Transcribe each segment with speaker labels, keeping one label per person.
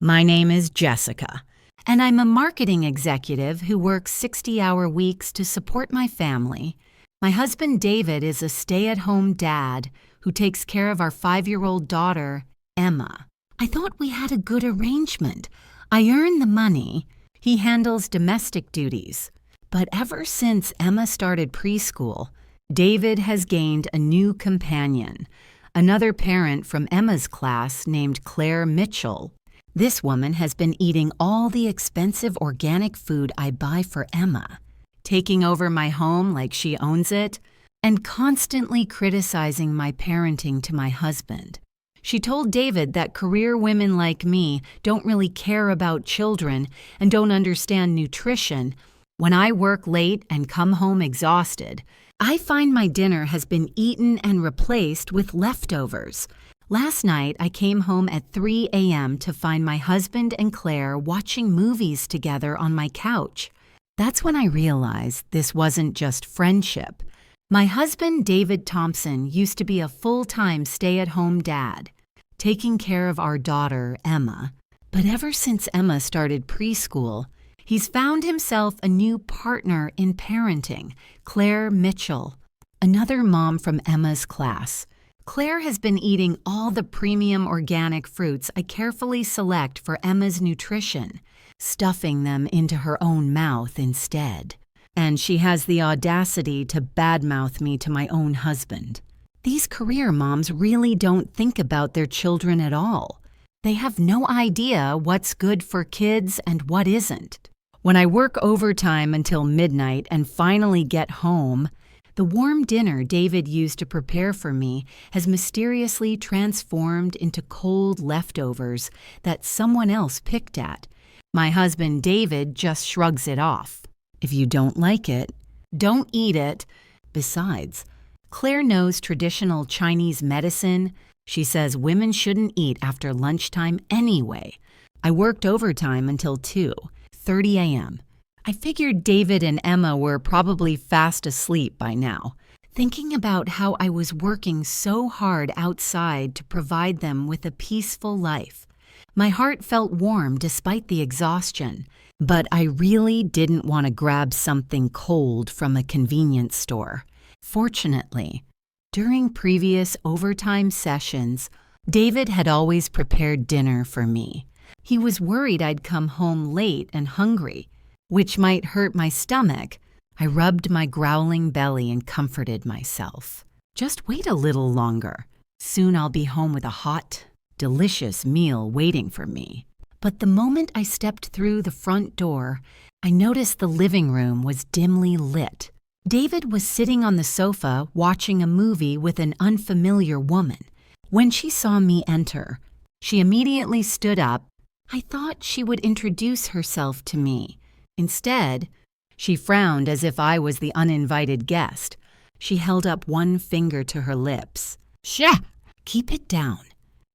Speaker 1: My name is Jessica, and I'm a marketing executive who works 60-hour weeks to support my family. My husband David is a stay-at-home dad who takes care of our 5-year-old daughter, Emma. I thought we had a good arrangement. I earn the money. He handles domestic duties. But ever since Emma started preschool, David has gained a new companion, another parent from Emma's class named Claire Mitchell. This woman has been eating all the expensive organic food I buy for Emma, taking over my home like she owns it, and constantly criticizing my parenting to my husband. She told David that career women like me don't really care about children and don't understand nutrition. When I work late and come home exhausted, I find my dinner has been eaten and replaced with leftovers. Last night, I came home at 3 a.m. to find my husband and Claire watching movies together on my couch. That's when I realized this wasn't just friendship. My husband, David Thompson, used to be a full-time stay-at-home dad, taking care of our daughter, Emma. But ever since Emma started preschool, he's found himself a new partner in parenting, Claire Mitchell, another mom from Emma's class. Claire has been eating all the premium organic fruits I carefully select for Emma's nutrition, stuffing them into her own mouth instead. And she has the audacity to badmouth me to my own husband. These career moms really don't think about their children at all. They have no idea what's good for kids and what isn't. When I work overtime until midnight and finally get home, the warm dinner David used to prepare for me has mysteriously transformed into cold leftovers that someone else picked at. My husband David just shrugs it off. If you don't like it, don't eat it. Besides, Claire knows traditional Chinese medicine. She says women shouldn't eat after lunchtime anyway. I worked overtime until 2:30 a.m. I figured David and Emma were probably fast asleep by now. Thinking about how I was working so hard outside to provide them with a peaceful life, my heart felt warm despite the exhaustion. But I really didn't want to grab something cold from a convenience store. Fortunately, during previous overtime sessions, David had always prepared dinner for me. He was worried I'd come home late and hungry, which might hurt my stomach. I rubbed my growling belly and comforted myself. Just wait a little longer. Soon I'll be home with a hot, delicious meal waiting for me. But the moment I stepped through the front door, I noticed the living room was dimly lit. David was sitting on the sofa watching a movie with an unfamiliar woman. When she saw me enter, she immediately stood up. I thought she would introduce herself to me. Instead, she frowned as if I was the uninvited guest. She held up one finger to her lips. Shh! Keep it down.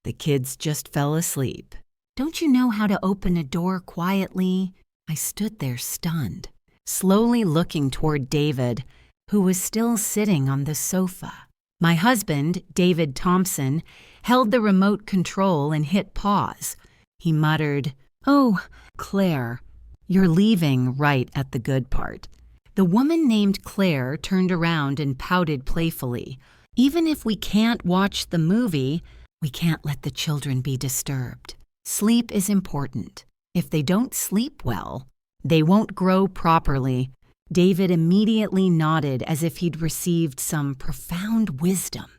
Speaker 1: The kids just fell asleep. Don't you know how to open a door quietly? I stood there stunned, slowly looking toward David, who was still sitting on the sofa. My husband, David Thompson, held the remote control and hit pause. He muttered, "Oh, Claire, you're leaving right at the good part." The woman named Claire turned around and pouted playfully. Even if we can't watch the movie, we can't let the children be disturbed. Sleep is important. If they don't sleep well, they won't grow properly. David immediately nodded as if he'd received some profound wisdom.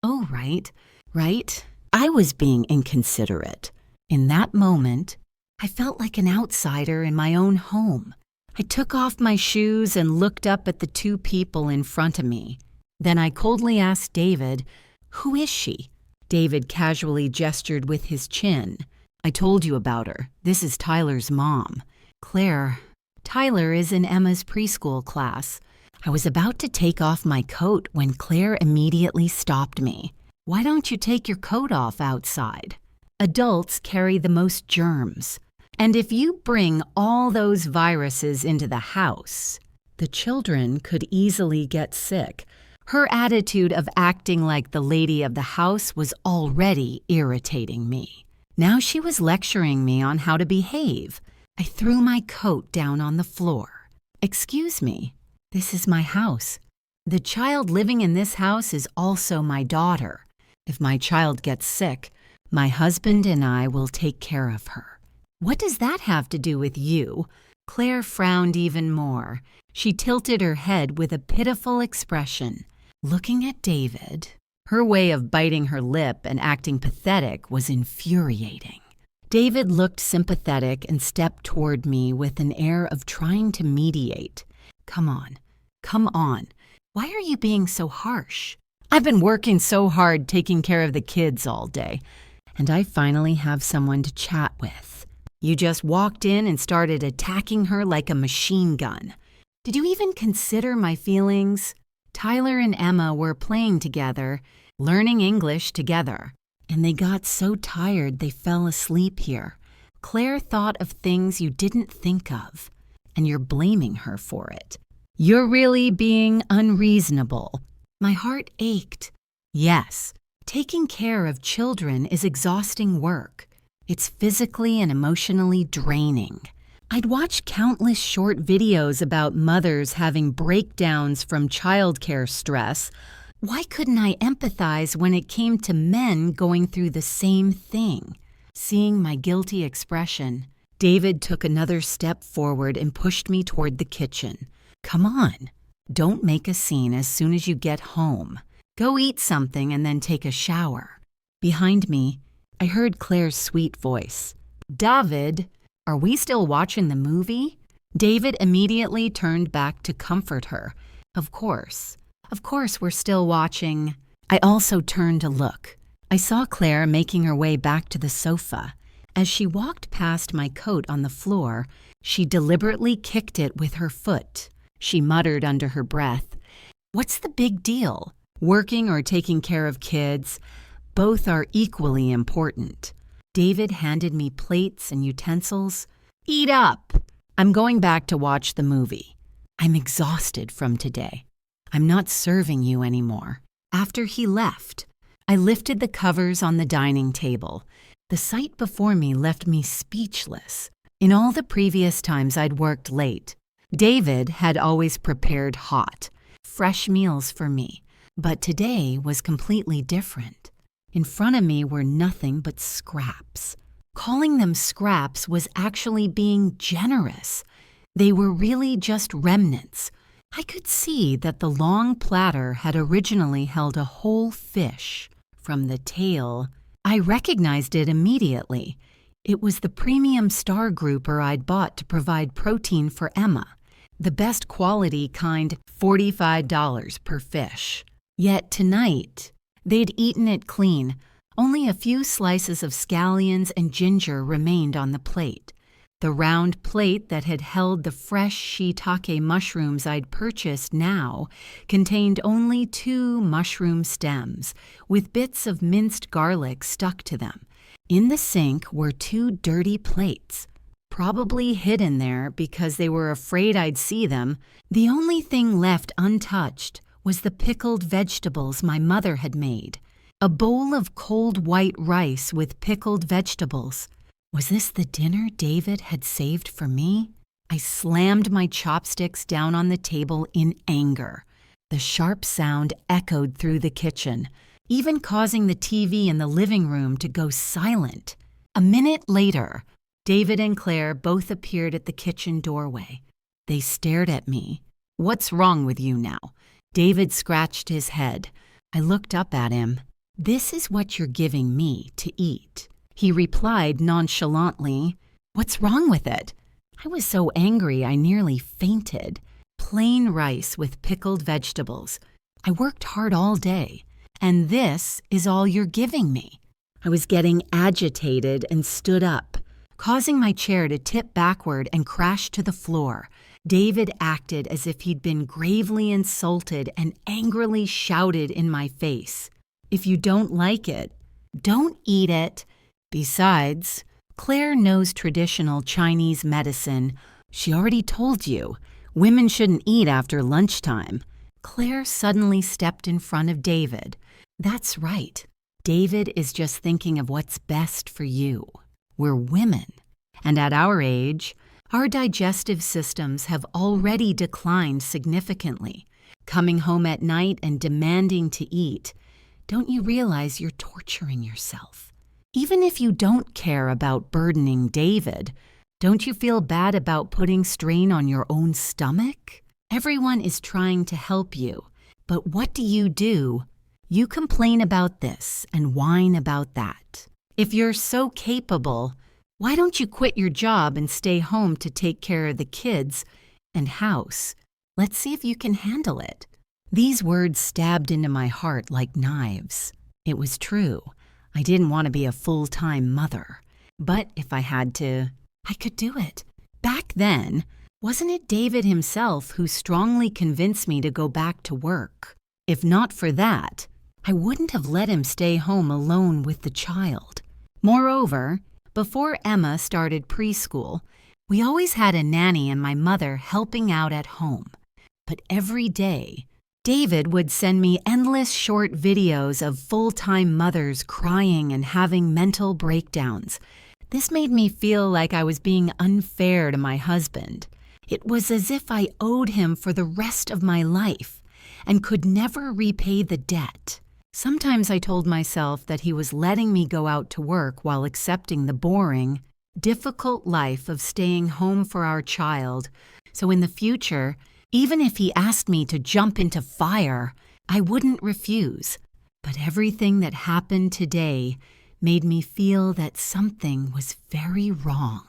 Speaker 1: Oh, right. I was being inconsiderate. In that moment, I felt like an outsider in my own home. I took off my shoes and looked up at the two people in front of me. Then I coldly asked David, "Who is she?" David casually gestured with his chin. "I told you about her. This is Tyler's mom, Claire. Tyler is in Emma's preschool class." I was about to take off my coat when Claire immediately stopped me. "Why don't you take your coat off outside? Adults carry the most germs. And if you bring all those viruses into the house, the children could easily get sick." Her attitude of acting like the lady of the house was already irritating me. Now she was lecturing me on how to behave. I threw my coat down on the floor. "Excuse me, this is my house. The child living in this house is also my daughter. If my child gets sick, my husband and I will take care of her." "What does that have to do with you?" Claire frowned even more. She tilted her head with a pitiful expression, looking at David. Her way of biting her lip and acting pathetic was infuriating. David looked sympathetic and stepped toward me with an air of trying to mediate. Come on. Why are you being so harsh? I've been working so hard taking care of the kids all day, and I finally have someone to chat with. You just walked in and started attacking her like a machine gun. Did you even consider my feelings? Tyler and Emma were playing together, learning English together, and they got so tired they fell asleep here. Claire thought of things you didn't think of, and you're blaming her for it. You're really being unreasonable. My heart ached. Yes, taking care of children is exhausting work. It's physically and emotionally draining. I'd watched countless short videos about mothers having breakdowns from childcare stress. Why couldn't I empathize when it came to men going through the same thing? Seeing my guilty expression, David took another step forward and pushed me toward the kitchen. Come on, don't make a scene as soon as you get home. Go eat something and then take a shower. Behind me, I heard Claire's sweet voice. David, are we still watching the movie? David immediately turned back to comfort her. Of course we're still watching. I also turned to look. I saw Claire making her way back to the sofa. As she walked past my coat on the floor, she deliberately kicked it with her foot. She muttered under her breath, "What's the big deal? Working or taking care of kids? Both are equally important." David handed me plates and utensils. "Eat up! I'm going back to watch the movie. I'm exhausted from today. I'm not serving you anymore." After he left, I lifted the covers on the dining table. The sight before me left me speechless. In all the previous times I'd worked late, David had always prepared hot, fresh meals for me. But today was completely different. In front of me were nothing but scraps. Calling them scraps was actually being generous. They were really just remnants. I could see that the long platter had originally held a whole fish. From the tail, I recognized it immediately. It was the premium star grouper I'd bought to provide protein for Emma. The best quality kind, $45 per fish. Yet tonight, they'd eaten it clean. Only a few slices of scallions and ginger remained on the plate. The round plate that had held the fresh shiitake mushrooms I'd purchased now contained only 2 mushroom stems, with bits of minced garlic stuck to them. In the sink were 2 dirty plates, probably hidden there because they were afraid I'd see them. The only thing left untouched was the pickled vegetables my mother had made. A bowl of cold white rice with pickled vegetables. Was this the dinner David had saved for me? I slammed my chopsticks down on the table in anger. The sharp sound echoed through the kitchen, even causing the TV in the living room to go silent. A minute later, David and Claire both appeared at the kitchen doorway. They stared at me. "What's wrong with you now?" David scratched his head. I looked up at him. "This is what you're giving me to eat." He replied nonchalantly, "What's wrong with it?" I was so angry I nearly fainted. Plain rice with pickled vegetables. I worked hard all day, and this is all you're giving me. I was getting agitated and stood up, causing my chair to tip backward and crash to the floor. David acted as if he'd been gravely insulted and angrily shouted in my face, "If you don't like it, don't eat it." Besides, Claire knows traditional Chinese medicine. She already told you, women shouldn't eat after lunchtime. Claire suddenly stepped in front of David. That's right. David is just thinking of what's best for you. We're women, and at our age, our digestive systems have already declined significantly. Coming home at night and demanding to eat, don't you realize you're torturing yourself? Even if you don't care about burdening David, don't you feel bad about putting strain on your own stomach? Everyone is trying to help you, but what do? You complain about this and whine about that. If you're so capable, why don't you quit your job and stay home to take care of the kids and house? Let's see if you can handle it. These words stabbed into my heart like knives. It was true. I didn't want to be a full-time mother. But if I had to, I could do it. Back then, wasn't it David himself who strongly convinced me to go back to work? If not for that, I wouldn't have let him stay home alone with the child. Moreover, before Emma started preschool, we always had a nanny and my mother helping out at home. But every day, David would send me endless short videos of full-time mothers crying and having mental breakdowns. This made me feel like I was being unfair to my husband. It was as if I owed him for the rest of my life and could never repay the debt. Sometimes I told myself that he was letting me go out to work while accepting the boring, difficult life of staying home for our child, so in the future, even if he asked me to jump into fire, I wouldn't refuse. But everything that happened today made me feel that something was very wrong.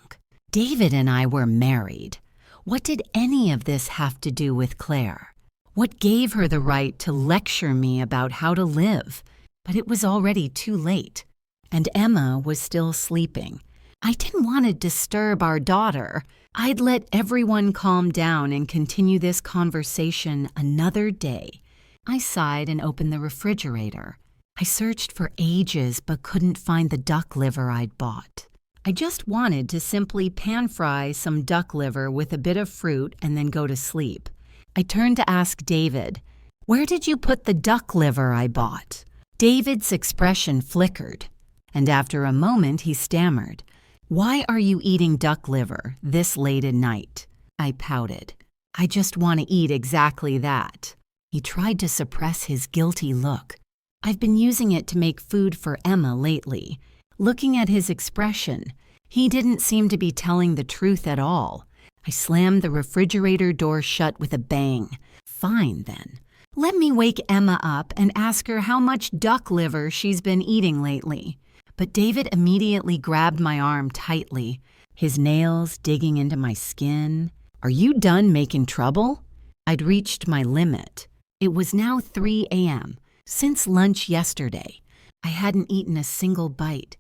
Speaker 1: David and I were married. What did any of this have to do with Claire? What gave her the right to lecture me about how to live? But it was already too late, and Emma was still sleeping. I didn't want to disturb our daughter. I'd let everyone calm down and continue this conversation another day. I sighed and opened the refrigerator. I searched for ages but couldn't find the duck liver I'd bought. I just wanted to simply pan-fry some duck liver with a bit of fruit and then go to sleep. I turned to ask David, "Where did you put the duck liver I bought?" David's expression flickered, and after a moment he stammered, "Why are you eating duck liver this late at night?" I pouted. "I just want to eat exactly that." He tried to suppress his guilty look. "I've been using it to make food for Emma lately." Looking at his expression, he didn't seem to be telling the truth at all. I slammed the refrigerator door shut with a bang. Fine, then. Let me wake Emma up and ask her how much duck liver she's been eating lately. But David immediately grabbed my arm tightly, his nails digging into my skin. "Are you done making trouble?" I'd reached my limit. It was now 3 a.m. Since lunch yesterday, I hadn't eaten a single bite.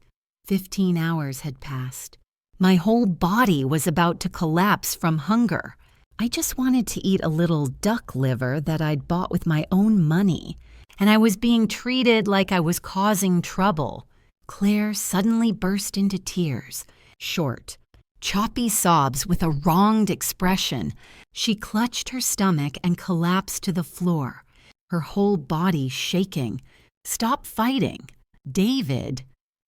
Speaker 1: 15 hours had passed. My whole body was about to collapse from hunger. I just wanted to eat a little duck liver that I'd bought with my own money, and I was being treated like I was causing trouble. Claire suddenly burst into tears, short, choppy sobs with a wronged expression. She clutched her stomach and collapsed to the floor, her whole body shaking. "Stop fighting. David,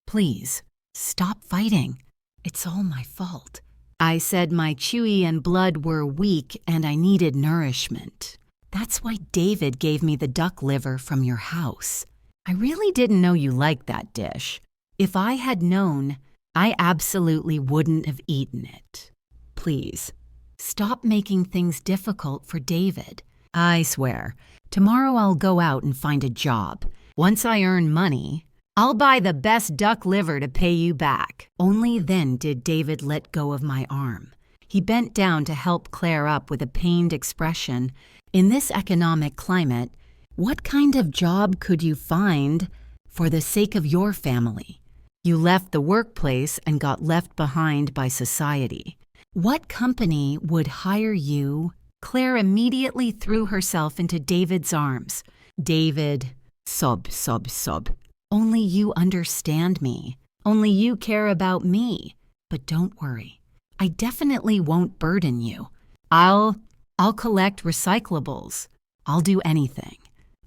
Speaker 1: please, stop fighting. It's all my fault." I said my chewy and blood were weak and I needed nourishment. "That's why David gave me the duck liver from your house. I really didn't know you liked that dish. If I had known, I absolutely wouldn't have eaten it. Please, stop making things difficult for David. I swear, tomorrow I'll go out and find a job. Once I earn money, I'll buy the best duck liver to pay you back." Only then did David let go of my arm. He bent down to help Claire up with a pained expression. "In this economic climate, what kind of job could you find for the sake of your family? You left the workplace and got left behind by society. What company would hire you?" Claire immediately threw herself into David's arms. "David," sob, sob, sob. "Only you understand me. Only you care about me. But don't worry. I definitely won't burden you. I'll collect recyclables. I'll do anything.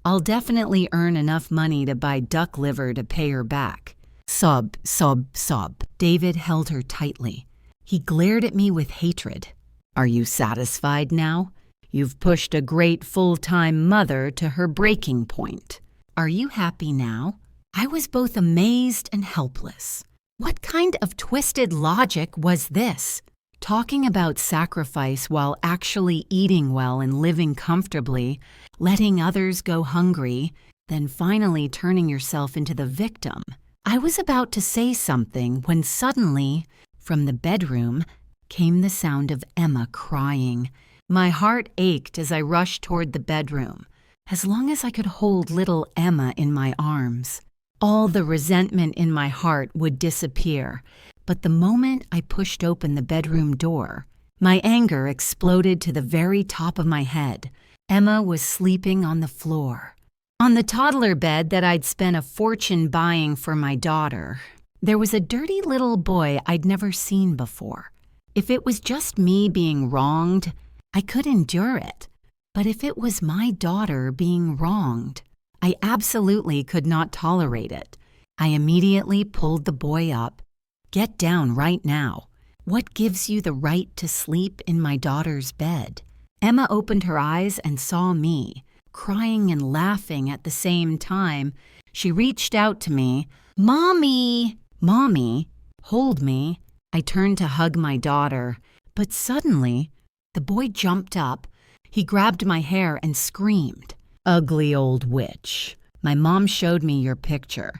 Speaker 1: I'll definitely earn enough money to buy duck liver to pay her back. Sob, sob, sob. David held her tightly. He glared at me with hatred. Are you satisfied now? You've pushed a great full-time mother to her breaking point. Are you happy now? I was both amazed and helpless. What kind of twisted logic was this? Talking about sacrifice while actually eating well and living comfortably, letting others go hungry, then finally turning yourself into the victim. I was about to say something when suddenly, from the bedroom, came the sound of Emma crying. My heart ached as I rushed toward the bedroom, as long as I could hold little Emma in my arms. All the resentment in my heart would disappear, but the moment I pushed open the bedroom door, my anger exploded to the very top of my head. Emma was sleeping on the floor, on the toddler bed that I'd spent a fortune buying for my daughter. There was a dirty little boy I'd never seen before. If it was just me being wronged, I could endure it. But if it was my daughter being wronged, I absolutely could not tolerate it. I immediately pulled the boy up. Get down right now. What gives you the right to sleep in my daughter's bed? Emma opened her eyes and saw me, crying and laughing at the same time. She reached out to me. Mommy! Mommy, hold me. I turned to hug my daughter, but suddenly, the boy jumped up. He grabbed my hair and screamed. Ugly old witch. My mom showed me your picture.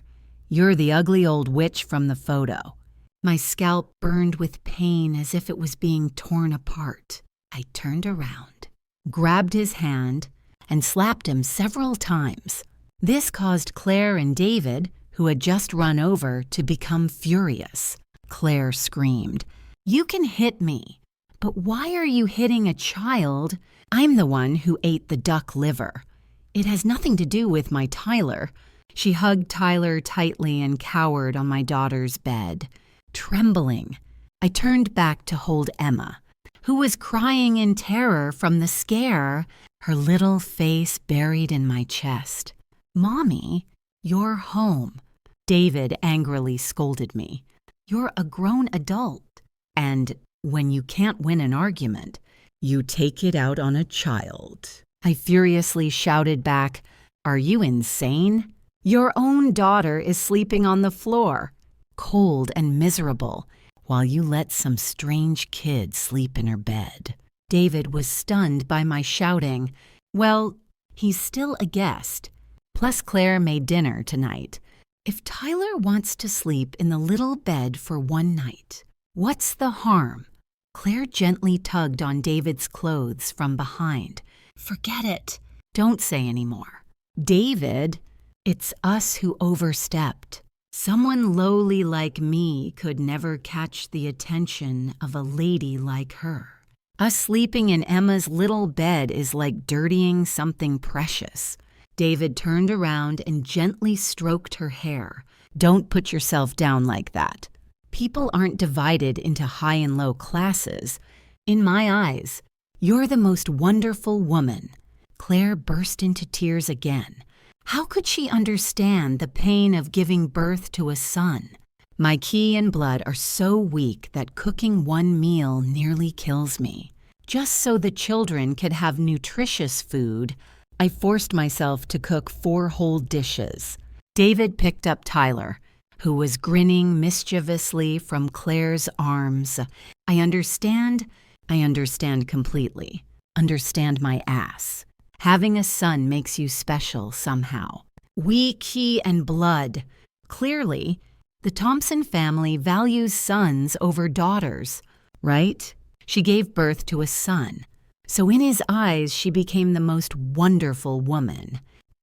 Speaker 1: You're the ugly old witch from the photo. My scalp burned with pain as if it was being torn apart. I turned around, grabbed his hand, and slapped him several times. This caused Claire and David, who had just run over, to become furious. Claire screamed, "You can hit me, but why are you hitting a child? I'm the one who ate the duck liver. It has nothing to do with my Tyler." She hugged Tyler tightly and cowered on my daughter's bed. Trembling, I turned back to hold Emma, who was crying in terror from the scare, her little face buried in my chest. "Mommy, you're home." David angrily scolded me. "You're a grown adult, and when you can't win an argument, you take it out on a child." I furiously shouted back, "Are you insane? Your own daughter is sleeping on the floor, cold and miserable, while you let some strange kid sleep in her bed." David was stunned by my shouting. Well, he's still a guest. Plus Claire made dinner tonight. If Tyler wants to sleep in the little bed for one night, what's the harm? Claire gently tugged on David's clothes from behind. "Forget it. Don't say any more." "David, it's us who overstepped. Someone lowly like me could never catch the attention of a lady like her. Us sleeping in Emma's little bed is like dirtying something precious." David turned around and gently stroked her hair. "Don't put yourself down like that. People aren't divided into high and low classes. In my eyes, you're the most wonderful woman." Claire burst into tears again. How could she understand the pain of giving birth to a son? My ki and blood are so weak that cooking one meal nearly kills me. Just so the children could have nutritious food, I forced myself to cook 4 whole dishes. David picked up Tyler, who was grinning mischievously from Claire's arms. I understand completely. Understand my ass. Having a son makes you special somehow. We ki and blood. Clearly, the Thompson family values sons over daughters, right? She gave birth to a son. So in his eyes, she became the most wonderful woman.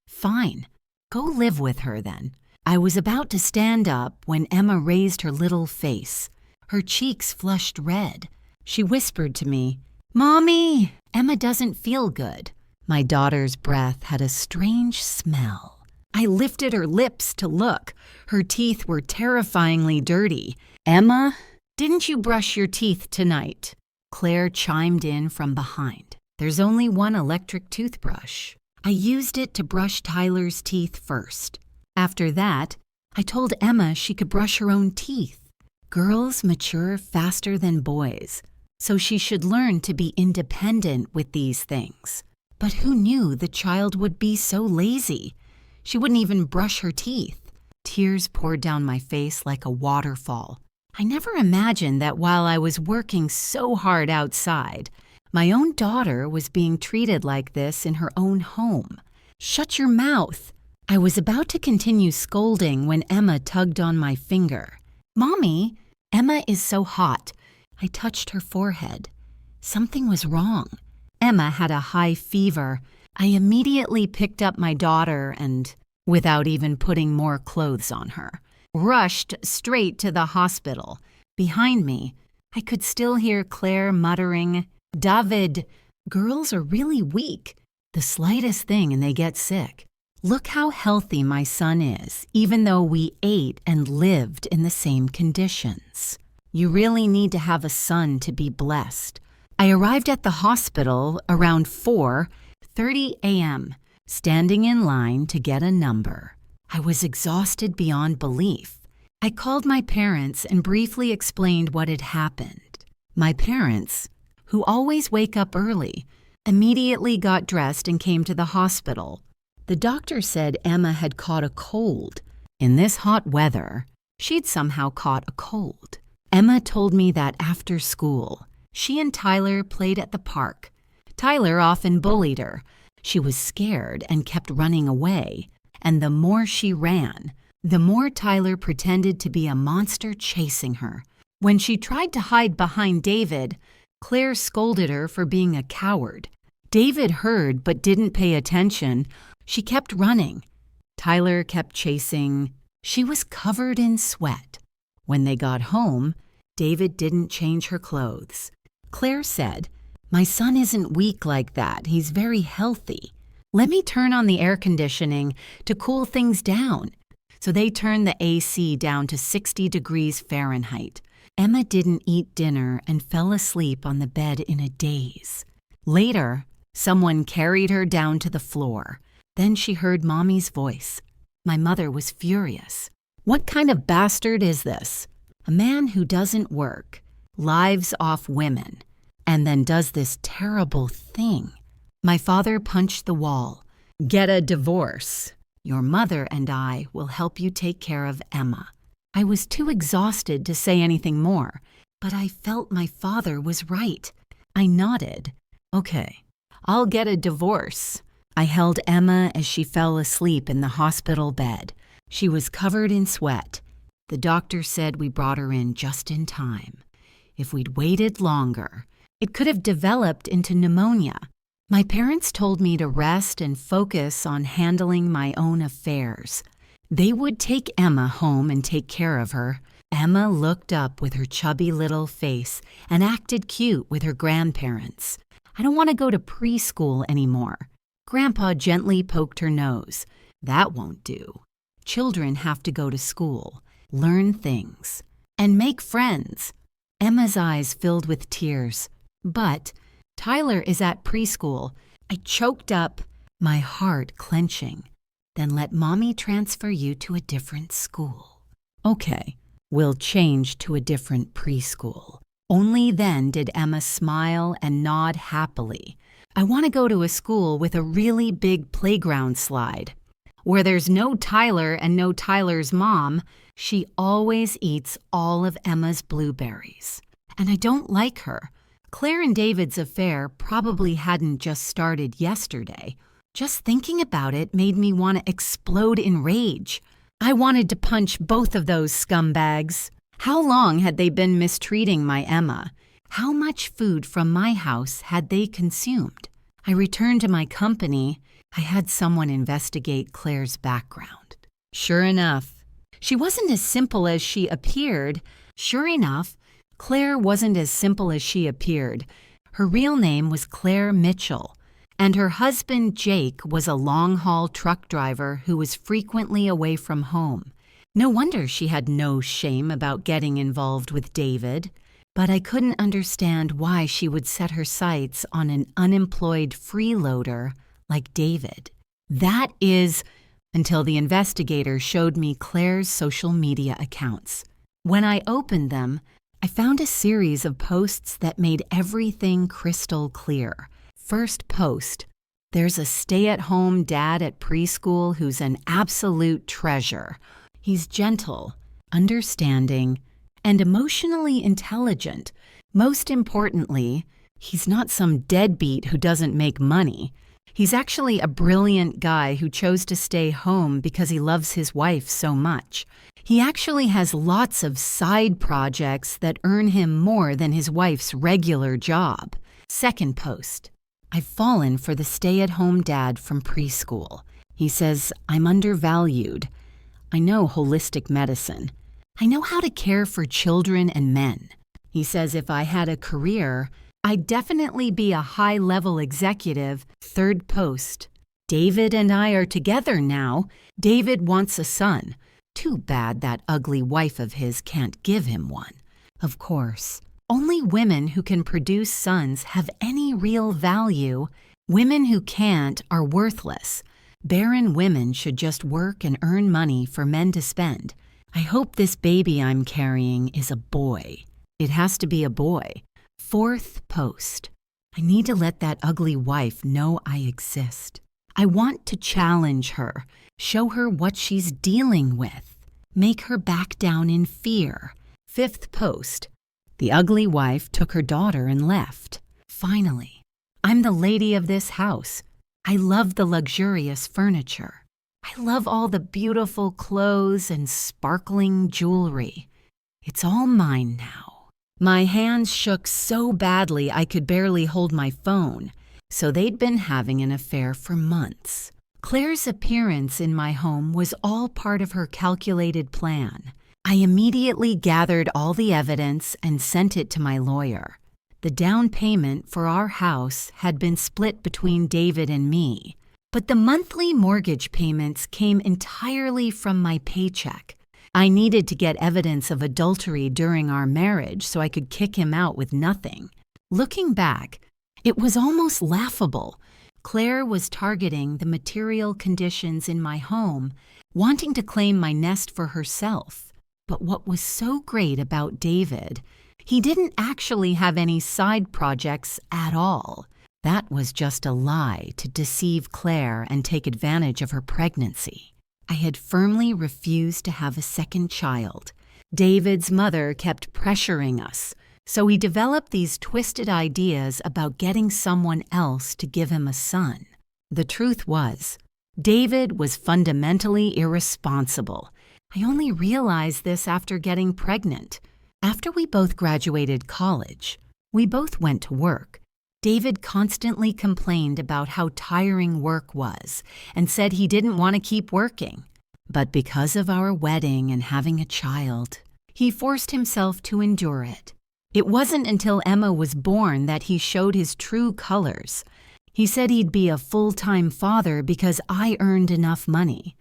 Speaker 1: Fine, go live with her then. I was about to stand up when Emma raised her little face. Her cheeks flushed red. She whispered to me, "Mommy, Emma doesn't feel good." My daughter's breath had a strange smell. I lifted her lips to look. Her teeth were terrifyingly dirty. "Emma, didn't you brush your teeth tonight?" Claire chimed in from behind. "There's only one electric toothbrush." I used it to brush Tyler's teeth first. After that, I told Emma she could brush her own teeth. Girls mature faster than boys, so she should learn to be independent with these things. But who knew the child would be so lazy? She wouldn't even brush her teeth. Tears poured down my face like a waterfall. I never imagined that while I was working so hard outside, my own daughter was being treated like this in her own home. Shut your mouth! I was about to continue scolding when Emma tugged on my finger. Mommy, Emma is so hot. I touched her forehead. Something was wrong. Emma had a high fever. I immediately picked up my daughter and, without even putting more clothes on her, rushed straight to the hospital. Behind me, I could still hear Claire muttering, "David, girls are really weak. The slightest thing and they get sick. Look how healthy my son is, even though we ate and lived in the same conditions. You really need to have a son to be blessed." I arrived at the hospital around 4:30 a.m., standing in line to get a number. I was exhausted beyond belief. I called my parents and briefly explained what had happened. My parents, who always wake up early, immediately got dressed and came to the hospital. The doctor said Emma had caught a cold. In this hot weather, she'd somehow caught a cold. Emma told me that after school, she and Tyler played at the park. Tyler often bullied her. She was scared and kept running away. And the more she ran, the more Tyler pretended to be a monster chasing her. When she tried to hide behind David, Claire scolded her for being a coward. David heard but didn't pay attention. She kept running. Tyler kept chasing. She was covered in sweat. When they got home, David didn't change her clothes. Claire said, "My son isn't weak like that. He's very healthy. Let me turn on the air conditioning to cool things down." So they turned the AC down to 60 degrees Fahrenheit. Emma didn't eat dinner and fell asleep on the bed in a daze. Later, someone carried her down to the floor. Then she heard Mommy's voice. My mother was furious. What kind of bastard is this? A man who doesn't work, lives off women, and then does this terrible thing. My father punched the wall. "Get a divorce. Your mother and I will help you take care of Emma." I was too exhausted to say anything more, but I felt my father was right. I nodded. "Okay, I'll get a divorce." I held Emma as she fell asleep in the hospital bed. She was covered in sweat. The doctor said we brought her in just in time. If we'd waited longer, it could have developed into pneumonia. My parents told me to rest and focus on handling my own affairs. They would take Emma home and take care of her. Emma looked up with her chubby little face and acted cute with her grandparents. "I don't want to go to preschool anymore." Grandpa gently poked her nose. "That won't do. Children have to go to school, learn things, and make friends." Emma's eyes filled with tears. "But Tyler is at preschool." I choked up, my heart clenching. "Then let Mommy transfer you to a different school." "Okay, we'll change to a different preschool." Only then did Emma smile and nod happily. "I want to go to a school with a really big playground slide, where there's no Tyler and no Tyler's mom. She always eats all of Emma's blueberries. And I don't like her. Claire and David's affair probably hadn't just started yesterday. Just thinking about it made me want to explode in rage. I wanted to punch both of those scumbags. How long had they been mistreating my Emma? How much food from my house had they consumed? I returned to my company. I had someone investigate Claire's background. Sure enough, she wasn't as simple as she appeared. Sure enough, Claire wasn't as simple as she appeared. Her real name was Claire Mitchell, and her husband Jake was a long-haul truck driver who was frequently away from home. No wonder she had no shame about getting involved with David. But I couldn't understand why she would set her sights on an unemployed freeloader like David. That is, until the investigator showed me Claire's social media accounts. When I opened them, I found a series of posts that made everything crystal clear. First post: there's a stay-at-home dad at preschool who's an absolute treasure. He's gentle, understanding, and emotionally intelligent. Most importantly, he's not some deadbeat who doesn't make money. He's actually a brilliant guy who chose to stay home because he loves his wife so much. He actually has lots of side projects that earn him more than his wife's regular job. Second post: I've fallen for the stay-at-home dad from preschool. He says, I'm undervalued. I know holistic medicine. I know how to care for children and men. He says if I had a career, I'd definitely be a high-level executive. Third post: David and I are together now. David wants a son. Too bad that ugly wife of his can't give him one. Of course, only women who can produce sons have any real value. Women who can't are worthless. Barren women should just work and earn money for men to spend. I hope this baby I'm carrying is a boy. It has to be a boy. Fourth post: I need to let that ugly wife know I exist. I want to challenge her, show her what she's dealing with, make her back down in fear. Fifth post: the ugly wife took her daughter and left. Finally, I'm the lady of this house. I love the luxurious furniture. I love all the beautiful clothes and sparkling jewelry. It's all mine now. My hands shook so badly I could barely hold my phone, so they'd been having an affair for months. Claire's appearance in my home was all part of her calculated plan. I immediately gathered all the evidence and sent it to my lawyer. The down payment for our house had been split between David and me, but the monthly mortgage payments came entirely from my paycheck. I needed to get evidence of adultery during our marriage so I could kick him out with nothing. Looking back, it was almost laughable. Claire was targeting the material conditions in my home, wanting to claim my nest for herself. But what was so great about David, he didn't actually have any side projects at all. That was just a lie to deceive Claire and take advantage of her pregnancy. I had firmly refused to have a second child. David's mother kept pressuring us, so we developed these twisted ideas about getting someone else to give him a son. The truth was, David was fundamentally irresponsible. I only realized this after getting pregnant. After we both graduated college, we both went to work. David constantly complained about how tiring work was and said he didn't want to keep working. But because of our wedding and having a child, he forced himself to endure it. It wasn't until Emma was born that he showed his true colors. He said he'd be a full-time father because I earned enough money.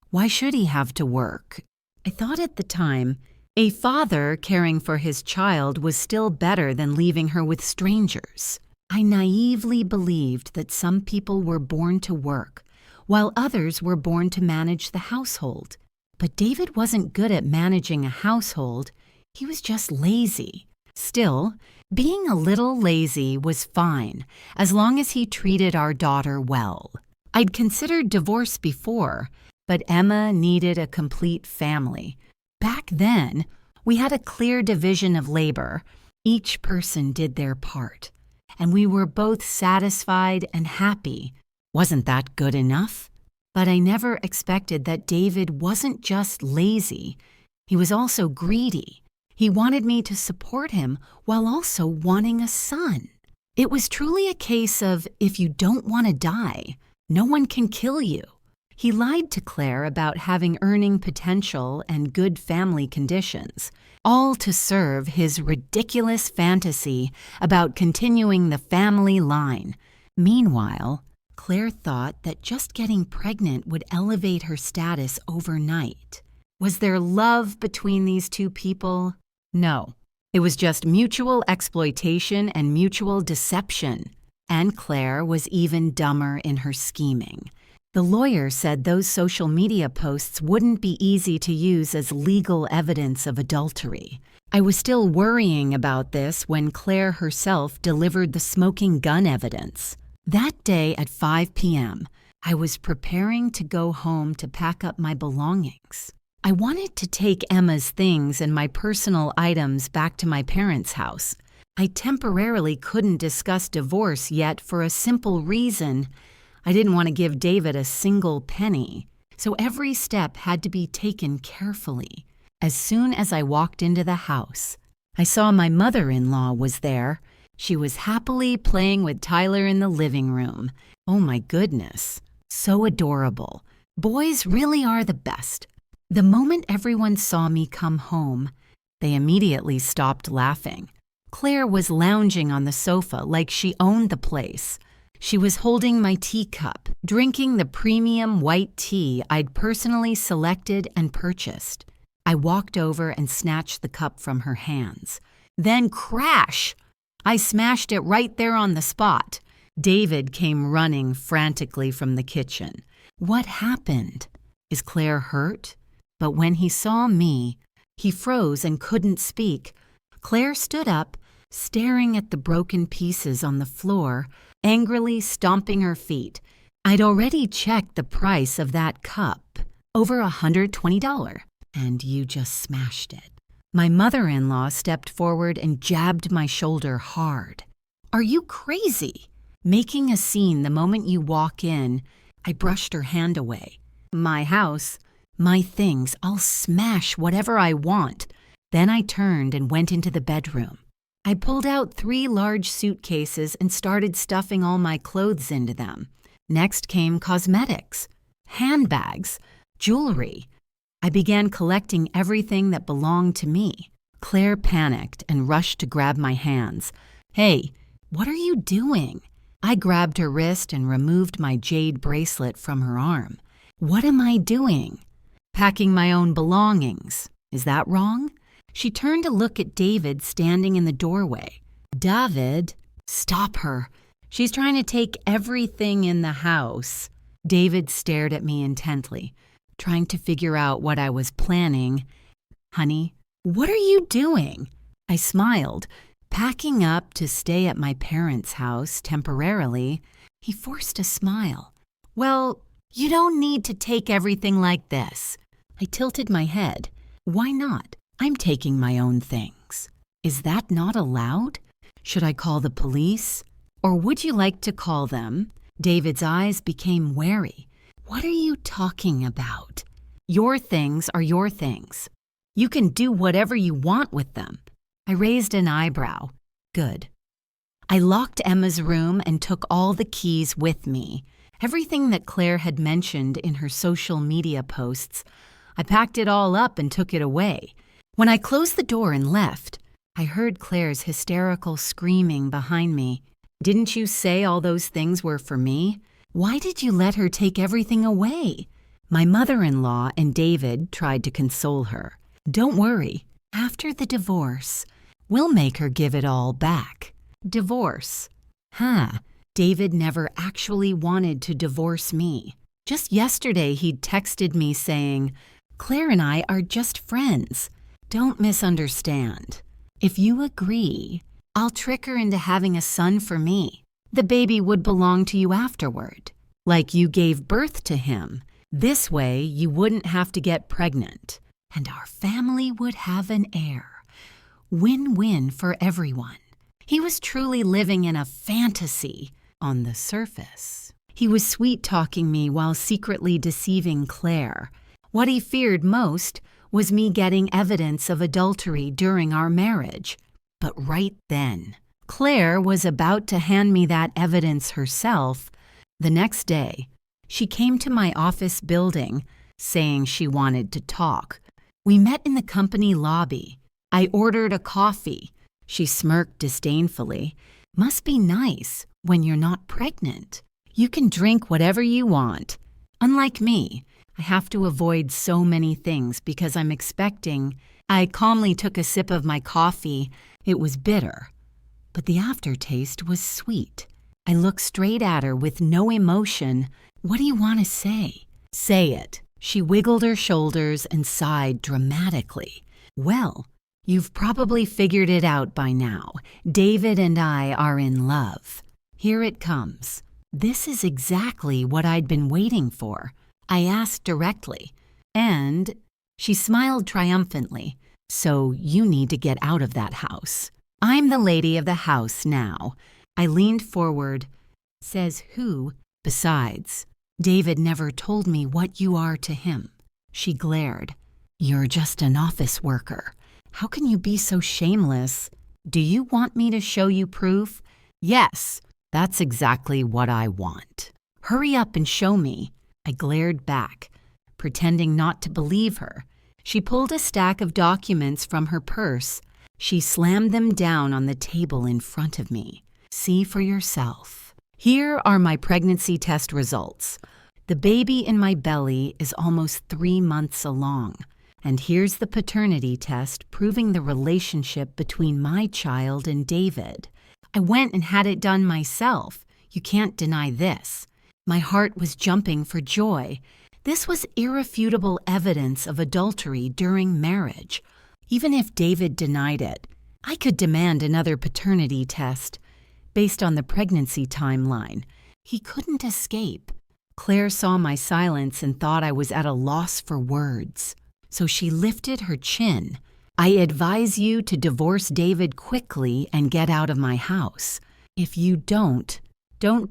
Speaker 1: Why should he have to work? I thought at the time, a father caring for his child was still better than leaving her with strangers. I naively believed that some people were born to work, while others were born to manage the household. But David wasn't good at managing a household. He was just lazy. Still, being a little lazy was fine, as long as he treated our daughter well. I'd considered divorce before, but Emma needed a complete family. Back then, we had a clear division of labor. Each person did their part, and we were both satisfied and happy. Wasn't that good enough? But I never expected that David wasn't just lazy. He was also greedy. He wanted me to support him while also wanting a son. It was truly a case of if you don't want to die, no one can kill you. He lied to Claire about having earning potential and good family conditions, all to serve his ridiculous fantasy about continuing the family line. Meanwhile, Claire thought that just getting pregnant would elevate her status overnight. Was there love between these two people? No. It was just mutual exploitation and mutual deception. And Claire was even dumber in her scheming. The lawyer said those social media posts wouldn't be easy to use as legal evidence of adultery. I was still worrying about this when Claire herself delivered the smoking gun evidence. That day at 5 p.m., I was preparing to go home to pack up my belongings. I wanted to take Emma's things and my personal items back to my parents' house. I temporarily couldn't discuss divorce yet for a simple reason. I didn't want to give David a single penny, so every step had to be taken carefully. As soon as I walked into the house, I saw my mother-in-law was there. She was happily playing with Tyler in the living room. Oh my goodness, so adorable. Boys really are the best. The moment everyone saw me come home, they immediately stopped laughing. Claire was lounging on the sofa like she owned the place. She was holding my teacup, drinking the premium white tea I'd personally selected and purchased. I walked over and snatched the cup from her hands. Then crash! I smashed it right there on the spot. David came running frantically from the kitchen. What happened? Is Claire hurt? But when he saw me, he froze and couldn't speak. Claire stood up, staring at the broken pieces on the floor, angrily stomping her feet. I'd already checked the price of that cup, over $120, and you just smashed it. My mother-in-law stepped forward and jabbed my shoulder hard. Are you crazy? Making a scene the moment you walk in, I brushed her hand away. My house, my things, I'll smash whatever I want. Then I turned and went into the bedroom. I pulled out 3 large suitcases and started stuffing all my clothes into them. Next came cosmetics, handbags, jewelry. I began collecting everything that belonged to me. Claire panicked and rushed to grab my hands. Hey, what are you doing? I grabbed her wrist and removed my jade bracelet from her arm. What am I doing? Packing my own belongings. Is that wrong? She turned to look at David standing in the doorway. David, stop her. She's trying to take everything in the house. David stared at me intently, trying to figure out what I was planning. Honey, what are you doing? I smiled. Packing up to stay at my parents' house temporarily. He forced a smile. Well, you don't need to take everything like this. I tilted my head. Why not? I'm taking my own things. Is that not allowed? Should I call the police? Or would you like to call them? David's eyes became wary. What are you talking about? Your things are your things. You can do whatever you want with them. I raised an eyebrow. Good. I locked Emma's room and took all the keys with me. Everything that Claire had mentioned in her social media posts. I packed it all up and took it away. When I closed the door and left, I heard Claire's hysterical screaming behind me. Didn't you say all those things were for me? Why did you let her take everything away? My mother-in-law and David tried to console her. Don't worry. After the divorce, we'll make her give it all back. Divorce. David never actually wanted to divorce me. Just yesterday he'd texted me saying, Claire and I are just friends. Don't misunderstand. If you agree, I'll trick her into having a son for me. The baby would belong to you afterward, like you gave birth to him. This way, you wouldn't have to get pregnant, and our family would have an heir. Win-win for everyone. He was truly living in a fantasy on the surface. He was sweet-talking me while secretly deceiving Claire. What he feared most was me getting evidence of adultery during our marriage. But right then, Claire was about to hand me that evidence herself. The next day, she came to my office building, saying she wanted to talk. We met in the company lobby. I ordered a coffee. She smirked disdainfully. Must be nice when you're not pregnant. You can drink whatever you want. Unlike me, I have to avoid so many things because I'm expecting. I calmly took a sip of my coffee. It was bitter, but the aftertaste was sweet. I looked straight at her with no emotion. What do you want to say? Say it. She wiggled her shoulders and sighed dramatically. Well, you've probably figured it out by now. David and I are in love. Here it comes. This is exactly what I'd been waiting for. I asked directly. And she smiled triumphantly. So you need to get out of that house. I'm the lady of the house now. I leaned forward. Says who? Besides, David never told me what you are to him. She glared. You're just an office worker. How can you be so shameless? Do you want me to show you proof? Yes, that's exactly what I want. Hurry up and show me. I glared back, pretending not to believe her. She pulled a stack of documents from her purse. She slammed them down on the table in front of me. See for yourself. Here are my pregnancy test results. The baby in my belly is almost 3 months along. And here's the paternity test proving the relationship between my child and David. I went and had it done myself. You can't deny this. My heart was jumping for joy. This was irrefutable evidence of adultery during marriage. Even if David denied it, I could demand another paternity test. Based on the pregnancy timeline, he couldn't escape. Claire saw my silence and thought I was at a loss for words. So she lifted her chin. I advise you to divorce David quickly and get out of my house. If you don't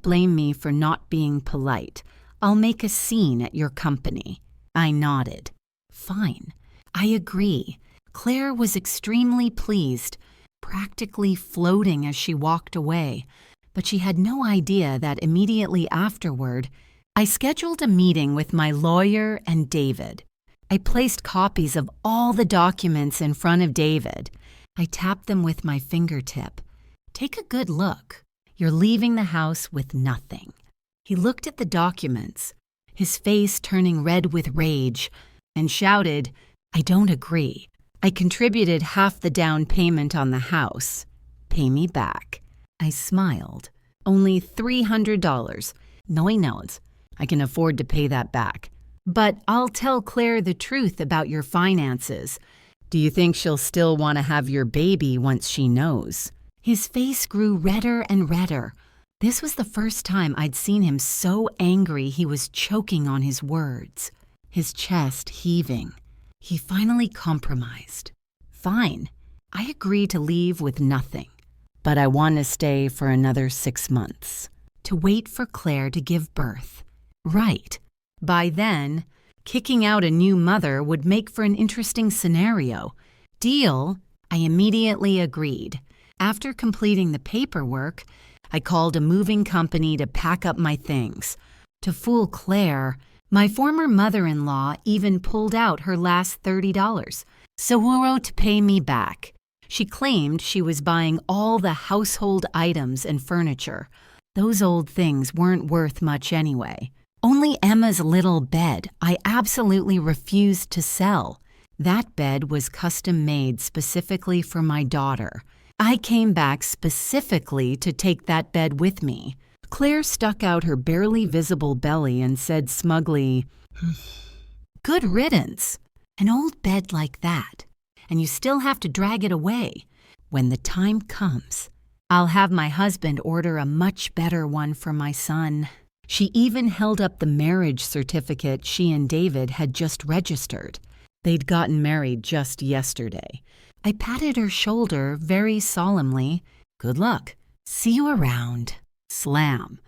Speaker 1: blame me for not being polite. I'll make a scene at your company. I nodded. Fine. I agree. Claire was extremely pleased, practically floating as she walked away, but she had no idea that immediately afterward, I scheduled a meeting with my lawyer and David. I placed copies of all the documents in front of David. I tapped them with my fingertip. Take a good look. You're leaving the house with nothing. He looked at the documents, his face turning red with rage, and shouted, I don't agree. I contributed half the down payment on the house. Pay me back. I smiled. Only $300. No, he knows. I can afford to pay that back. But I'll tell Claire the truth about your finances. Do you think she'll still want to have your baby once she knows? His face grew redder and redder. This was the first time I'd seen him so angry he was choking on his words, his chest heaving. He finally compromised. Fine, I agree to leave with nothing, but I want to stay for another 6 months, to wait for Claire to give birth. Right. By then, kicking out a new mother would make for an interesting scenario. Deal? I immediately agreed. After completing the paperwork, I called a moving company to pack up my things. To fool Claire, my former mother-in-law even pulled out her last $30, so to pay me back. She claimed she was buying all the household items and furniture. Those old things weren't worth much anyway. Only Emma's little bed I absolutely refused to sell. That bed was custom-made specifically for my daughter. I came back specifically to take that bed with me. Claire stuck out her barely visible belly and said smugly, Good riddance. An old bed like that, and you still have to drag it away. When the time comes, I'll have my husband order a much better one for my son. She even held up the marriage certificate she and David had just registered. They'd gotten married just yesterday. I patted her shoulder very solemnly. Good luck. See you around. Slam.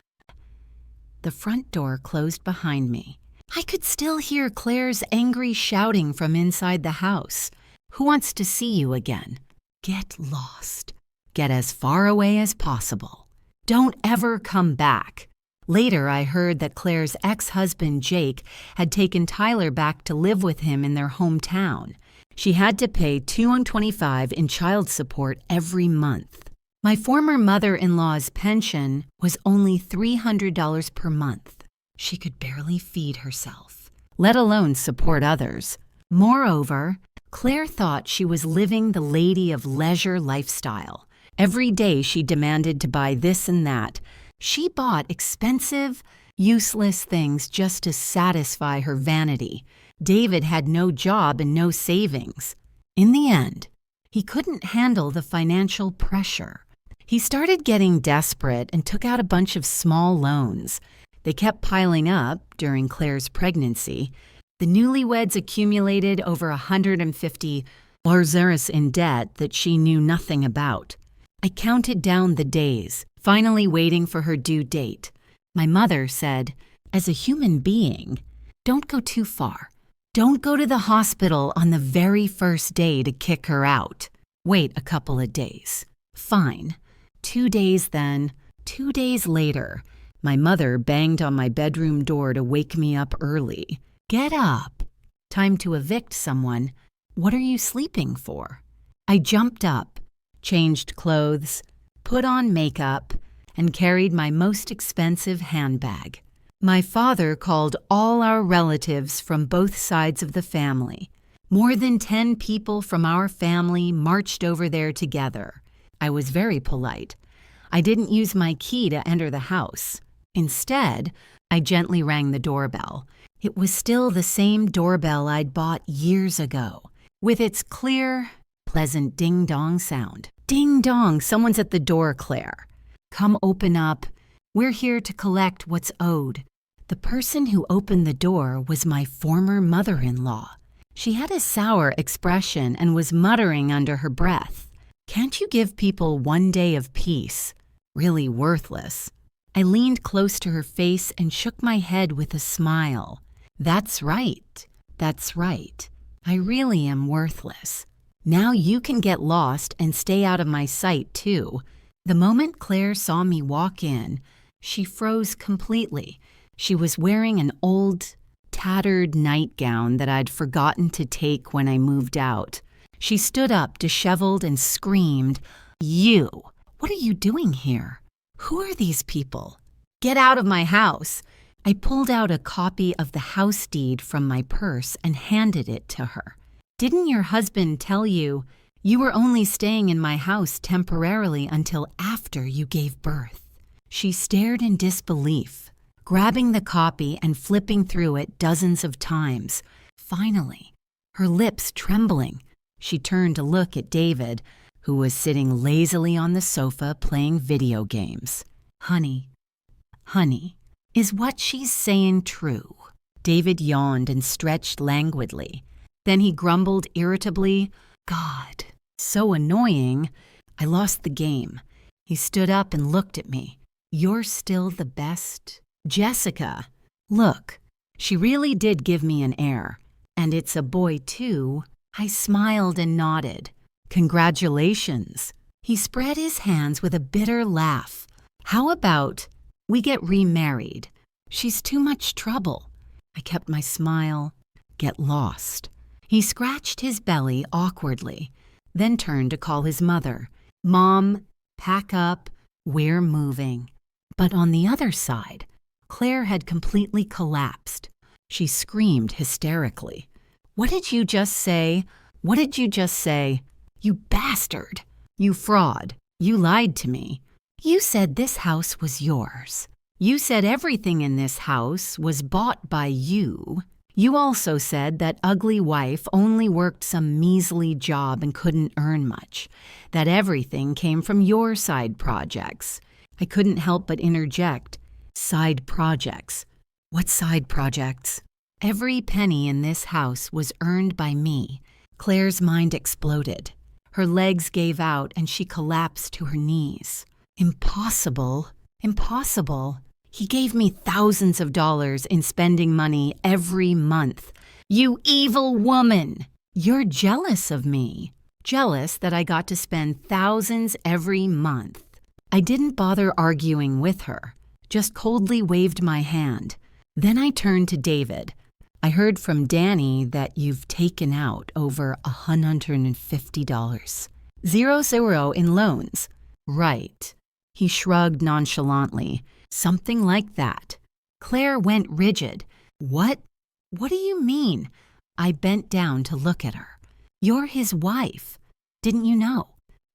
Speaker 1: The front door closed behind me. I could still hear Claire's angry shouting from inside the house. Who wants to see you again? Get lost. Get as far away as possible. Don't ever come back. Later, I heard that Claire's ex-husband, Jake, had taken Tyler back to live with him in their hometown. She had to pay $225 in child support every month. My former mother-in-law's pension was only $300 per month. She could barely feed herself, let alone support others. Moreover, Claire thought she was living the lady of leisure lifestyle. Every day she demanded to buy this and that. She bought expensive, useless things just to satisfy her vanity. David had no job and no savings. In the end, he couldn't handle the financial pressure. He started getting desperate and took out a bunch of small loans. They kept piling up during Claire's pregnancy. The newlyweds accumulated over $150,000 in debt that she knew nothing about. I counted down the days, finally waiting for her due date. My mother said, as a human being, don't go too far. Don't go to the hospital on the very first day to kick her out. Wait a couple of days. Fine. 2 days then, 2 days later, my mother banged on my bedroom door to wake me up early. Get up. Time to evict someone. What are you sleeping for? I jumped up, changed clothes, put on makeup, and carried my most expensive handbag. My father called all our relatives from both sides of the family. More than 10 people from our family marched over there together. I was very polite. I didn't use my key to enter the house. Instead, I gently rang the doorbell. It was still the same doorbell I'd bought years ago, with its clear, pleasant ding-dong sound. Ding-dong, someone's at the door, Claire. Come open up. We're here to collect what's owed. The person who opened the door was my former mother-in-law. She had a sour expression and was muttering under her breath. Can't you give people 1 day of peace? Really worthless. I leaned close to her face and shook my head with a smile. That's right. That's right. I really am worthless. Now you can get lost and stay out of my sight, too. The moment Claire saw me walk in, she froze completely. She was wearing an old, tattered nightgown that I'd forgotten to take when I moved out. She stood up, disheveled, and screamed, "You! What are you doing here? Who are these people? Get out of my house!" I pulled out a copy of the house deed from my purse and handed it to her. Didn't your husband tell you you were only staying in my house temporarily until after you gave birth? She stared in disbelief, grabbing the copy and flipping through it dozens of times. Finally, her lips trembling, she turned to look at David, who was sitting lazily on the sofa playing video games. Honey, is what she's saying true? David yawned and stretched languidly. Then he grumbled irritably, God, so annoying. I lost the game. He stood up and looked at me. You're still the best. Jessica, look, she really did give me an heir. And it's a boy, too. I smiled and nodded. Congratulations. He spread his hands with a bitter laugh. How about we get remarried? She's too much trouble. I kept my smile. Get lost. He scratched his belly awkwardly, then turned to call his mother. Mom, pack up. We're moving. But on the other side, Claire had completely collapsed. She screamed hysterically. What did you just say? What did you just say? You bastard! You fraud! You lied to me. You said this house was yours. You said everything in this house was bought by you. You also said that ugly wife only worked some measly job and couldn't earn much, that everything came from your side projects. I couldn't help but interject. Side projects. What side projects? Every penny in this house was earned by me. Claire's mind exploded. Her legs gave out and she collapsed to her knees. Impossible. Impossible. He gave me thousands of dollars in spending money every month. You evil woman! You're jealous of me. Jealous that I got to spend thousands every month. I didn't bother arguing with her, just coldly waved my hand. Then I turned to David. I heard from Danny that you've taken out over $150. 0 in loans. Right. He shrugged nonchalantly. Something like that. Claire went rigid. What? What do you mean? I bent down to look at her. You're his wife. Didn't you know?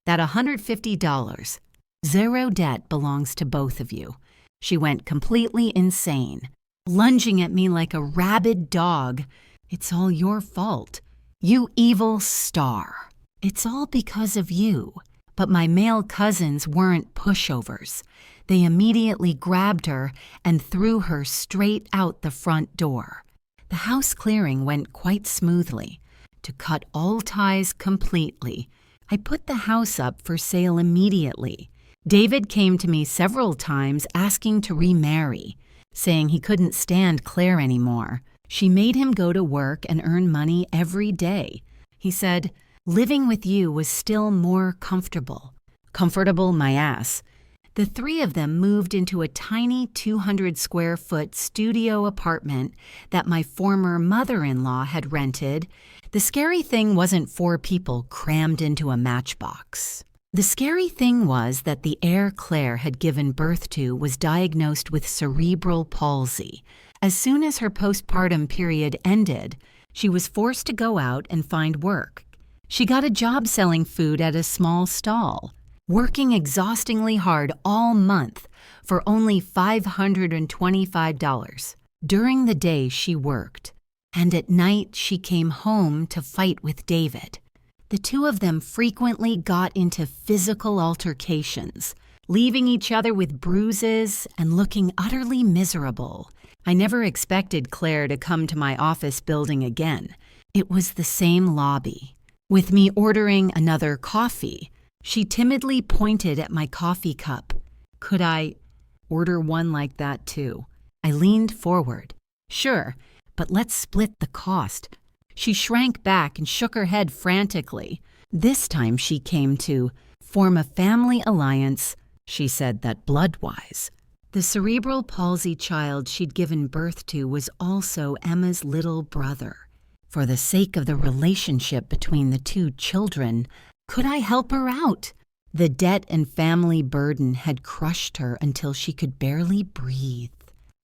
Speaker 1: That $150, 0 debt belongs to both of you. She went completely insane, lunging at me like a rabid dog. "It's all your fault. You evil star. It's all because of you." But my male cousins weren't pushovers. They immediately grabbed her and threw her straight out the front door. The house clearing went quite smoothly. To cut all ties completely, I put the house up for sale immediately. David came to me several times asking to remarry, saying he couldn't stand Claire anymore. She made him go to work and earn money every day. He said, "Living with you was still more comfortable." Comfortable, my ass. The three of them moved into a tiny 200-square-foot studio apartment that my former mother-in-law had rented. The scary thing wasn't 4 people crammed into a matchbox. The scary thing was that the heir Claire had given birth to was diagnosed with cerebral palsy. As soon as her postpartum period ended, she was forced to go out and find work. She got a job selling food at a small stall, working exhaustingly hard all month for only $525. During the day she worked, and at night she came home to fight with David. The two of them frequently got into physical altercations, leaving each other with bruises and looking utterly miserable. I never expected Claire to come to my office building again. It was the same lobby. With me ordering another coffee, she timidly pointed at my coffee cup. Could I order one like that too? I leaned forward. Sure, but let's split the cost. She shrank back and shook her head frantically. This time she came to form a family alliance, she said that blood-wise. The cerebral palsy child she'd given birth to was also Emma's little brother. For the sake of the relationship between the two children, could I help her out? The debt and family burden had crushed her until she could barely breathe.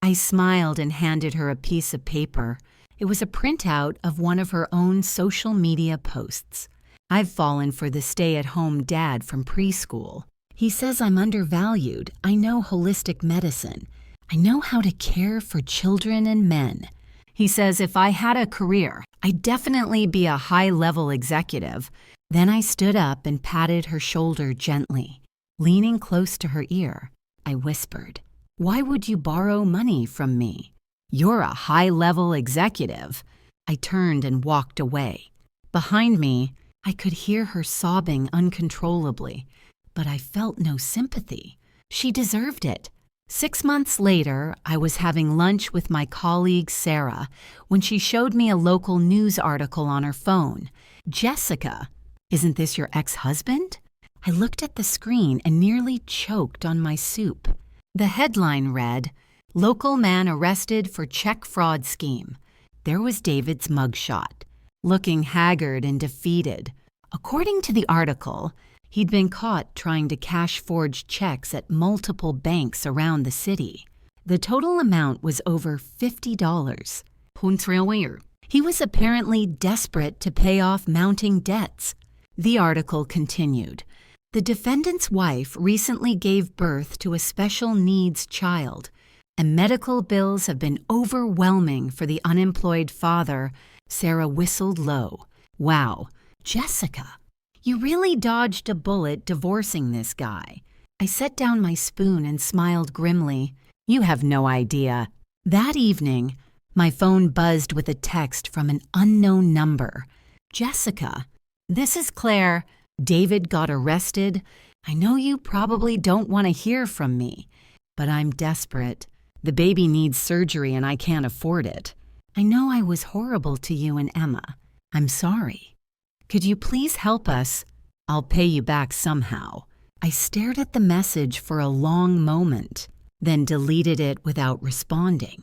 Speaker 1: I smiled and handed her a piece of paper. It was a printout of one of her own social media posts. I've fallen for the stay-at-home dad from preschool. He says I'm undervalued. I know holistic medicine. I know how to care for children and men. He says if I had a career, I'd definitely be a high-level executive. Then I stood up and patted her shoulder gently. Leaning close to her ear, I whispered, "Why would you borrow money from me? You're a high-level executive." I turned and walked away. Behind me, I could hear her sobbing uncontrollably, but I felt no sympathy. She deserved it. 6 months later, I was having lunch with my colleague Sarah when she showed me a local news article on her phone. "Jessica, isn't this your ex-husband?" I looked at the screen and nearly choked on my soup. The headline read, "Local man arrested for check fraud scheme." There was David's mugshot, looking haggard and defeated. According to the article, he'd been caught trying to cash forged checks at multiple banks around the city. The total amount was over $50. He was apparently desperate to pay off mounting debts. The article continued. The defendant's wife recently gave birth to a special needs child, and medical bills have been overwhelming for the unemployed father. Sarah whistled low. "Wow, Jessica, you really dodged a bullet divorcing this guy." I set down my spoon and smiled grimly. "You have no idea." That evening, my phone buzzed with a text from an unknown number. "Jessica, this is Claire. David got arrested. I know you probably don't want to hear from me, but I'm desperate. The baby needs surgery and I can't afford it. I know I was horrible to you and Emma. I'm sorry. Could you please help us? I'll pay you back somehow." I stared at the message for a long moment, then deleted it without responding.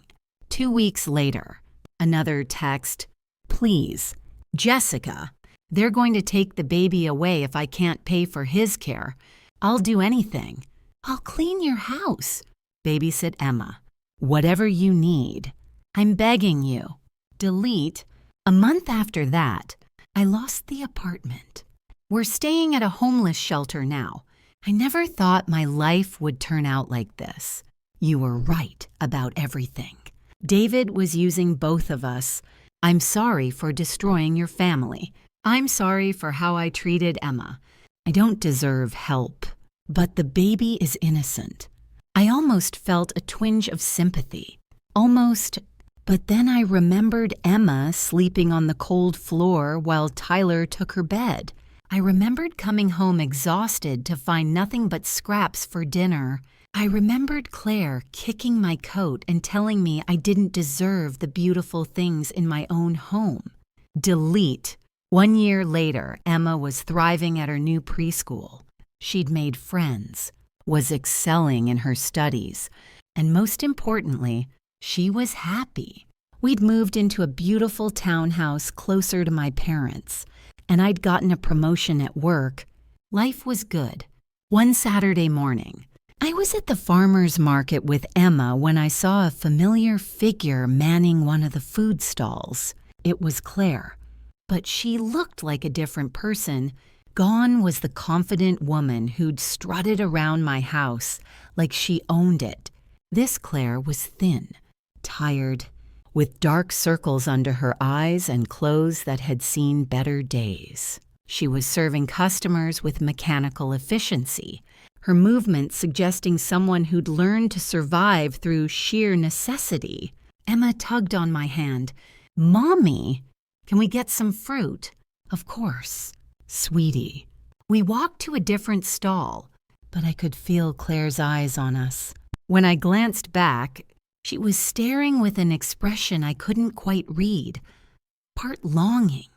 Speaker 1: 2 weeks later, another text. "Please, Jessica, they're going to take the baby away if I can't pay for his care. I'll do anything. I'll clean your house. Babysit Emma. Whatever you need. I'm begging you." Delete. A month after that, I lost the apartment. We're staying at a homeless shelter now. I never thought my life would turn out like this. You were right about everything. David was using both of us. I'm sorry for destroying your family. I'm sorry for how I treated Emma. I don't deserve help, but the baby is innocent. I almost felt a twinge of sympathy. Almost, but then I remembered Emma sleeping on the cold floor while Tyler took her bed. I remembered coming home exhausted to find nothing but scraps for dinner. I remembered Claire kicking my coat and telling me I didn't deserve the beautiful things in my own home. Delete. 1 year later, Emma was thriving at her new preschool. She'd made friends, was excelling in her studies, and most importantly, she was happy. We'd moved into a beautiful townhouse closer to my parents, and I'd gotten a promotion at work. Life was good. One Saturday morning, I was at the farmer's market with Emma when I saw a familiar figure manning one of the food stalls. It was Claire, but she looked like a different person. Gone was the confident woman who'd strutted around my house like she owned it. This Claire was thin, tired, with dark circles under her eyes and clothes that had seen better days. She was serving customers with mechanical efficiency, her movements suggesting someone who'd learned to survive through sheer necessity. Emma tugged on my hand. "Mommy, can we get some fruit?" "Of course, sweetie." We walked to a different stall, but I could feel Claire's eyes on us. When I glanced back, she was staring with an expression I couldn't quite read. Part longing,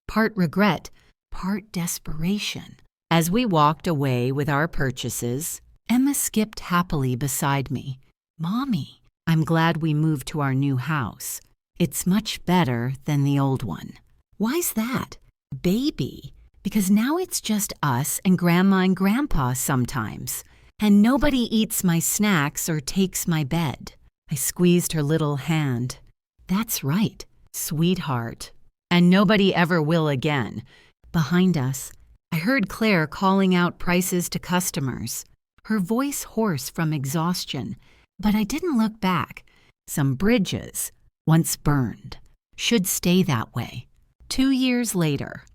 Speaker 1: part regret, part desperation. As we walked away with our purchases, Emma skipped happily beside me. "Mommy, I'm glad we moved to our new house. It's much better than the old one." "Why's that?" "Baby, because now it's just us and Grandma and Grandpa sometimes, and nobody eats my snacks or takes my bed." I squeezed her little hand. "That's right, sweetheart. And nobody ever will again." Behind us, I heard Claire calling out prices to customers, her voice hoarse from exhaustion, but I didn't look back. Some bridges, once burned, should stay that way. 2 years later,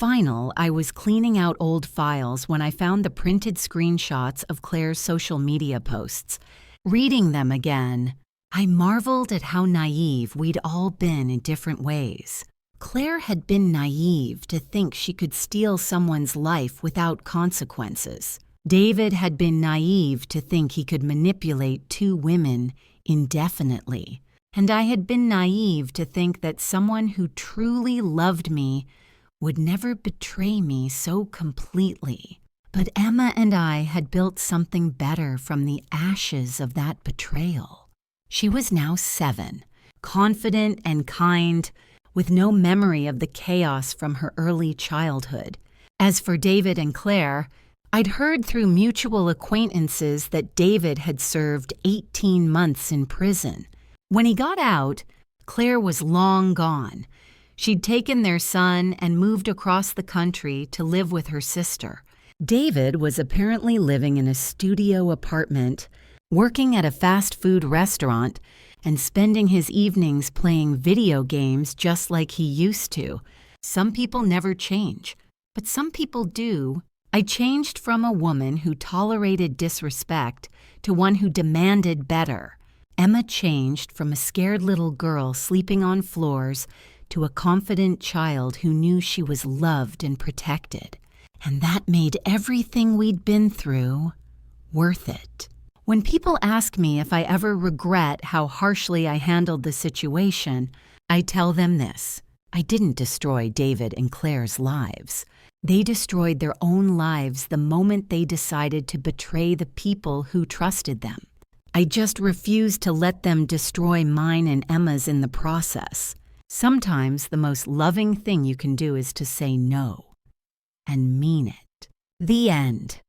Speaker 1: I was cleaning out old files when I found the printed screenshots of Claire's social media posts. Reading them again, I marveled at how naive we'd all been in different ways. Claire had been naive to think she could steal someone's life without consequences. David had been naive to think he could manipulate 2 women indefinitely. And I had been naive to think that someone who truly loved me would never betray me so completely. But Emma and I had built something better from the ashes of that betrayal. She was now 7, confident and kind, with no memory of the chaos from her early childhood. As for David and Claire, I'd heard through mutual acquaintances that David had served 18 months in prison. When he got out, Claire was long gone. She'd taken their son and moved across the country to live with her sister. David was apparently living in a studio apartment, working at a fast food restaurant, and spending his evenings playing video games just like he used to. Some people never change, but some people do. I changed from a woman who tolerated disrespect to one who demanded better. Emma changed from a scared little girl sleeping on floors to a confident child who knew she was loved and protected. And that made everything we'd been through worth it. When people ask me if I ever regret how harshly I handled the situation, I tell them this: I didn't destroy David and Claire's lives. They destroyed their own lives the moment they decided to betray the people who trusted them. I just refused to let them destroy mine and Emma's in the process. Sometimes the most loving thing you can do is to say no, and mean it. The end.